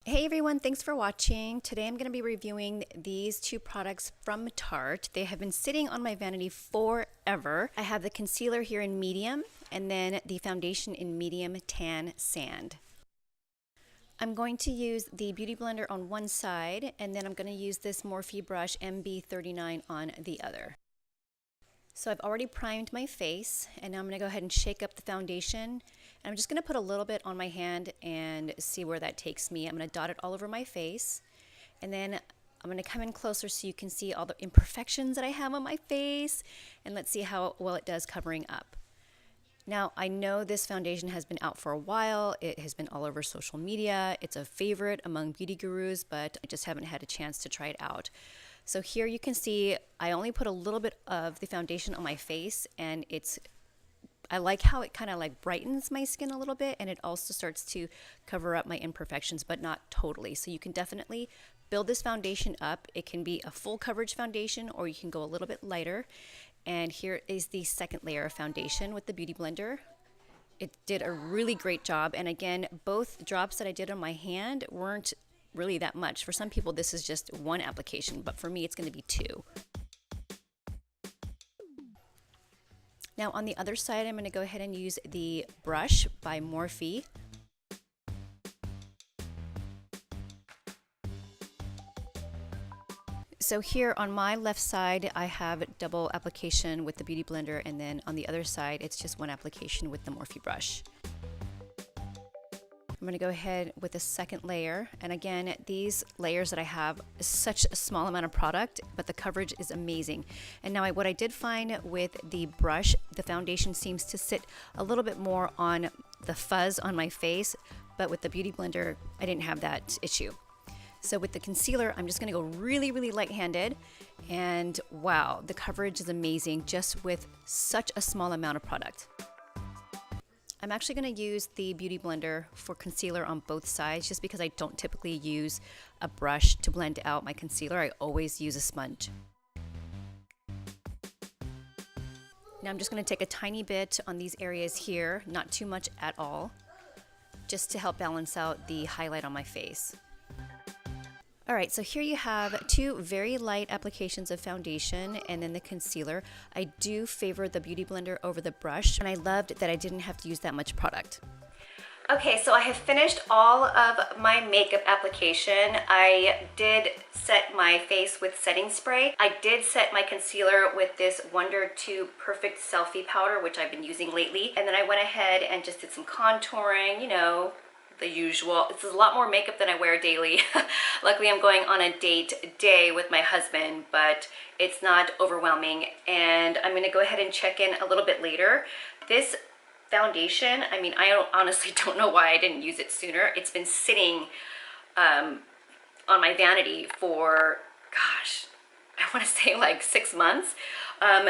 Hey everyone, thanks for watching. Today I'm going to be reviewing these two products from Tarte. They have been sitting on my vanity forever. I have the concealer here in medium and then the foundation in medium tan sand. I'm going to use the Beauty Blender on one side and then I'm going to use this Morphe brush MB39 on the other. So I've already primed my face and now I'm going to go ahead and shake up the foundation. And I'm just going to put a little bit on my hand and see where that takes me. I'm going to dot it all over my face. And then I'm going to come in closer so you can see all the imperfections that I have on my face. And let's see how well it does covering up. Now, I know this foundation has been out for a while. It has been all over social media. It's a favorite among beauty gurus, but I just haven't had a chance to try it out. So here you can see I only put a little bit of the foundation on my face, and I like how it kind of like brightens my skin a little bit, and it also starts to cover up my imperfections, but not totally. So you can definitely build this foundation up. It can be a full coverage foundation, or you can go a little bit lighter. And here is the second layer of foundation with the Beauty Blender. It did a really great job. And again, both drops that I did on my hand weren't really that much. For some people, this is just one application, but for me, it's going to be two. Now on the other side, I'm going to go ahead and use the brush by Morphe. So here on my left side, I have double application with the Beauty Blender, and then on the other side, it's just one application with the Morphe brush. I'm going to go ahead with the second layer, and again, these layers that I have is such a small amount of product, but the coverage is amazing. And now what I did find with the brush, the foundation seems to sit a little bit more on the fuzz on my face, but with the Beauty Blender, I didn't have that issue. So with the concealer, I'm just going to go really, really light-handed, and wow, the coverage is amazing just with such a small amount of product. I'm actually going to use the Beauty Blender for concealer on both sides just because I don't typically use a brush to blend out my concealer. I always use a sponge. Now I'm just going to take a tiny bit on these areas here, not too much at all, just to help balance out the highlight on my face. All right, so here you have two very light applications of foundation and then the concealer. I do favor the Beauty Blender over the brush, and I loved that I didn't have to use that much product. Okay, so I have finished all of my makeup application. I did set my face with setting spray. I did set my concealer with this Wonder 2 Perfect Selfie Powder, which I've been using lately. And then I went ahead and just did some contouring, you know, the usual. This is a lot more makeup than I wear daily. Luckily, I'm going on a date day with my husband, but it's not overwhelming. And I'm gonna go ahead and check in a little bit later. This foundation, I mean, honestly don't know why I didn't use it sooner. It's been sitting on my vanity for, gosh, I wanna say like 6 months.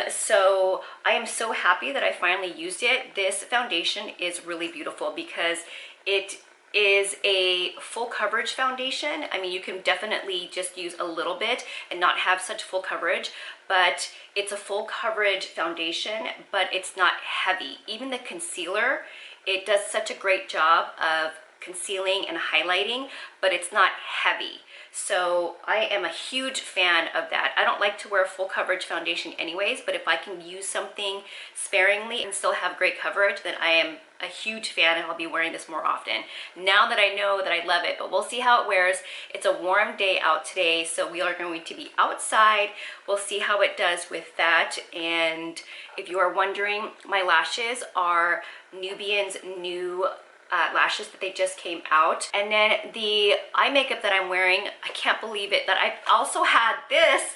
So I am so happy that I finally used it. This foundation is really beautiful because it is a full coverage foundation. I mean, you can definitely just use a little bit and not have such full coverage, but it's a full coverage foundation, but it's not heavy. Even the concealer, it does such a great job of concealing and highlighting, but it's not heavy. So I am a huge fan of that. I don't like to wear full coverage foundation anyways, but if I can use something sparingly and still have great coverage, then I am a huge fan and I'll be wearing this more often. Now that I know that I love it, but we'll see how it wears. It's a warm day out today, so we are going to be outside. We'll see how it does with that. And if you are wondering, my lashes are Nubyen's new lashes that they just came out. And then the eye makeup that I'm wearing, I can't believe it that I've also had this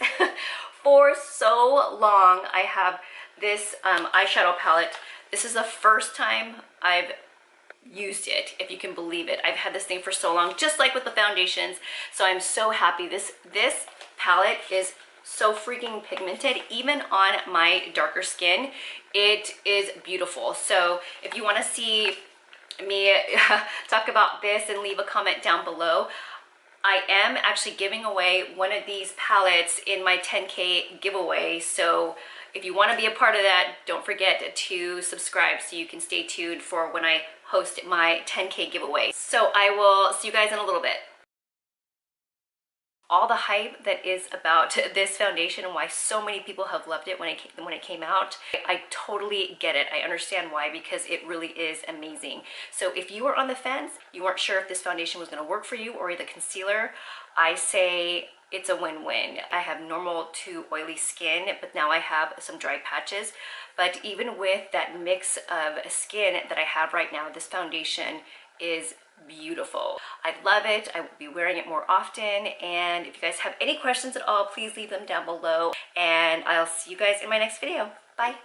for so long. I have this eyeshadow palette. This is the first time I've used it, if you can believe it. I've had this thing for so long, just like with the foundations. So I'm so happy. This palette is so freaking pigmented. Even on my darker skin, it is beautiful. So if you want to see me talk about this and leave a comment down below. I am actually giving away one of these palettes in my 10K giveaway, so if you want to be a part of that, don't forget to subscribe so you can stay tuned for when I host my 10K giveaway. So I will see you guys in a little bit. all the hype that is about this foundation and why so many people have loved it when it came out. I totally get it. I understand why, because it really is amazing. So if you were on the fence, you weren't sure if this foundation was going to work for you, or the concealer, I say it's a win-win. I have normal to oily skin, but now I have some dry patches. But even with that mix of skin that I have right now, this foundation is beautiful. I love it. I will be wearing it more often. And if you guys have any questions at all, please leave them down below. And I'll see you guys in my next video. Bye.